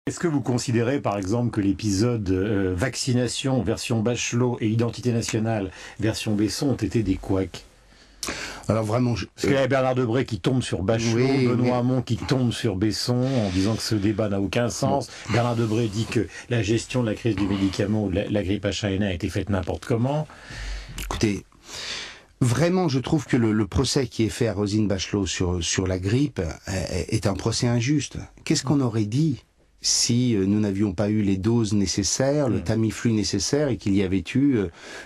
Est-ce que vous considérez par exemple que l'épisode vaccination version Bachelot et identité nationale version Besson ont été des couacs? Alors vraiment, Parce qu'il y a Bernard Debré qui tombe sur Bachelot, Oui, Benoît Hamon qui tombe sur Besson en disant que ce débat n'a aucun sens. Bernard Debré dit que la gestion de la crise du médicament ou de la grippe H1N1 a été faite n'importe comment. Écoutez, vraiment, je trouve que le procès qui est fait à Roselyne Bachelot sur la grippe est un procès injuste. Qu'est-ce qu'on aurait dit si nous n'avions pas eu les doses nécessaires, le Tamiflu nécessaire et qu'il y avait eu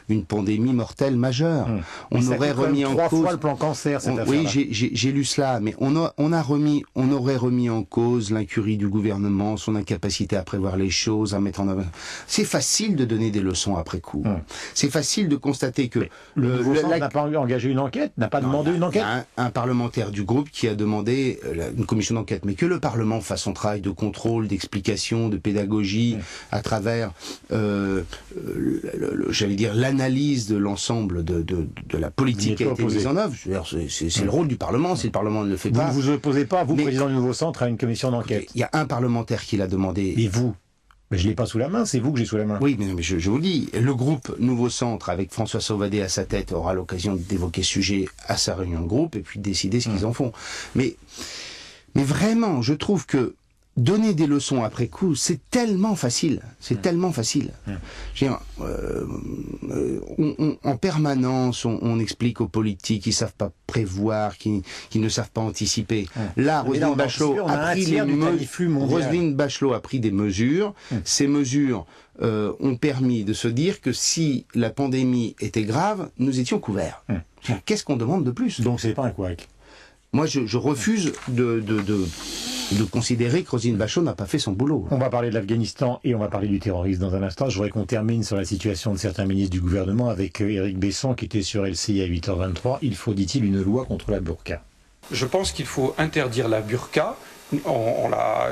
une pandémie mortelle majeure? On aurait remis en cause 3 fois le plan cancer, cette affaire-là. Oui, j'ai lu cela, mais on aurait remis en cause l'incurie du gouvernement, son incapacité à prévoir les choses, à mettre en œuvre. C'est facile de donner des leçons après coup. C'est facile de constater que le nouveau centre n'a pas engagé une enquête, n'a pas demandé une enquête. Un parlementaire du groupe qui a demandé une commission d'enquête, mais que le Parlement fasse son travail de contrôle, d'explication, de pédagogie, à travers, j'allais dire, l'analyse de l'ensemble de la politique qui a été mise en œuvre. C'est le rôle du Parlement, si le Parlement ne le fait pas. Vous ne vous opposez pas, vous, président du Nouveau Centre, à une commission d'enquête? Il y a un parlementaire qui l'a demandé. Et vous? Mais je ne l'ai pas sous la main, c'est vous que j'ai sous la main. Oui, mais je vous dis, le groupe Nouveau Centre, avec François Sauvadet à sa tête, aura l'occasion d'évoquer ce sujet à sa réunion de groupe et puis de décider ce qu'ils en font. Mais vraiment, je trouve que donner des leçons après coup, c'est tellement facile. C'est tellement facile. En permanence, on explique aux politiques qu'ils savent pas prévoir, qu'ils ne savent pas anticiper. Là, Roselyne Bachelot a pris des mesures. Ces mesures ont permis de se dire que si la pandémie était grave, nous étions couverts. Qu'est-ce qu'on demande de plus? Donc c'est pas un couac. Moi, je refuse de considérer que Roselyne Bachelot n'a pas fait son boulot. On va parler de l'Afghanistan et on va parler du terrorisme dans un instant. Je voudrais qu'on termine sur la situation de certains ministres du gouvernement avec Éric Besson qui était sur LCI à 8h23. Il faut, dit-il, une loi contre la burqa. Je pense qu'il faut interdire la burqa en la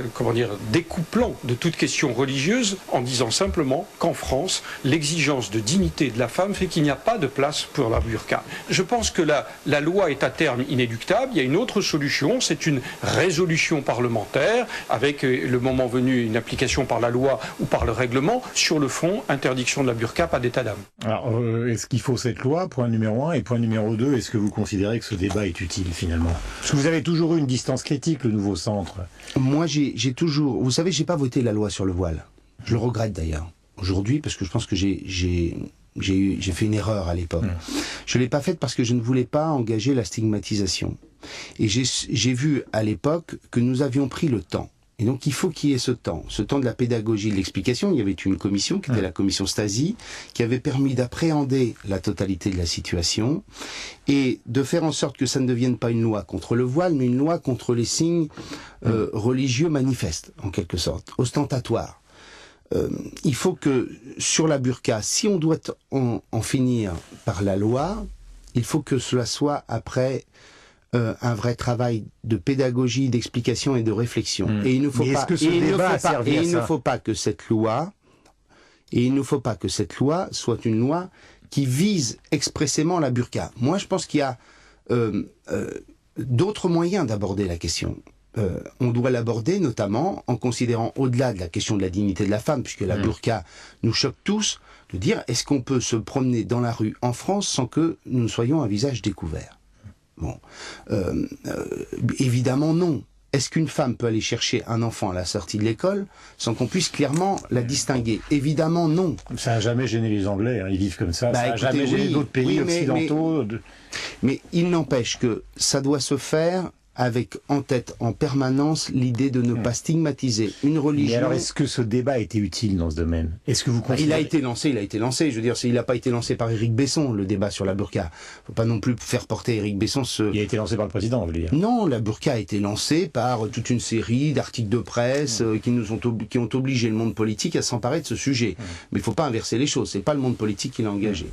découplant de toute question religieuse, en disant simplement qu'en France, l'exigence de dignité de la femme fait qu'il n'y a pas de place pour la burqa. Je pense que la loi est à terme inéluctable. Il y a une autre solution, c'est une résolution parlementaire, avec le moment venu une application par la loi ou par le règlement. Sur le fond, interdiction de la burqa, pas d'état d'âme. Alors, est-ce qu'il faut cette loi, point numéro 1, et point numéro 2, est-ce que vous considérez que ce débat est utile finalement? Parce que vous avez toujours eu une distance critique, le Nouveau Centre. Moi, j'ai toujours... Vous savez, j'ai pas voté la loi sur le voile. Je le regrette d'ailleurs. Aujourd'hui, parce que je pense que j'ai fait une erreur à l'époque. Je l'ai pas faite parce que je ne voulais pas engager la stigmatisation. Et j'ai vu à l'époque que nous avions pris le temps. Et donc il faut qu'il y ait ce temps de la pédagogie, de l'explication. Il y avait une commission qui était la commission Stasi, qui avait permis d'appréhender la totalité de la situation et de faire en sorte que ça ne devienne pas une loi contre le voile, mais une loi contre les signes religieux manifestes, en quelque sorte, ostentatoires. Il faut que sur la burqa, si on doit en finir par la loi, il faut que cela soit après un vrai travail de pédagogie, d'explication et de réflexion. Et il ne faut pas que cette loi soit une loi qui vise expressément la burqa. Moi, je pense qu'il y a d'autres moyens d'aborder la question. On doit l'aborder notamment en considérant, au-delà de la question de la dignité de la femme, puisque la burqa nous choque tous, de dire est-ce qu'on peut se promener dans la rue en France sans que nous soyons un visage découvert? Bon, évidemment non. Est-ce qu'une femme peut aller chercher un enfant à la sortie de l'école sans qu'on puisse clairement la distinguer? Évidemment non. Ça n'a jamais gêné les Anglais, hein, ils vivent comme ça. Ça n'a jamais gêné d'autres pays occidentaux. Mais il n'empêche que ça doit se faire avec en tête en permanence l'idée de ne pas stigmatiser une religion. Mais alors, est-ce que ce débat a été utile dans ce domaine? Est-ce que vous considérez... Il a été lancé. Je veux dire, il n'a pas été lancé par Éric Besson, le débat sur la burqa. Faut pas non plus faire porter Éric Besson Il a été lancé par le président, vous voulez dire? Non, la burqa a été lancée par toute une série d'articles de presse qui ont obligé le monde politique à s'emparer de ce sujet. Mais il faut pas inverser les choses. C'est pas le monde politique qui l'a engagé.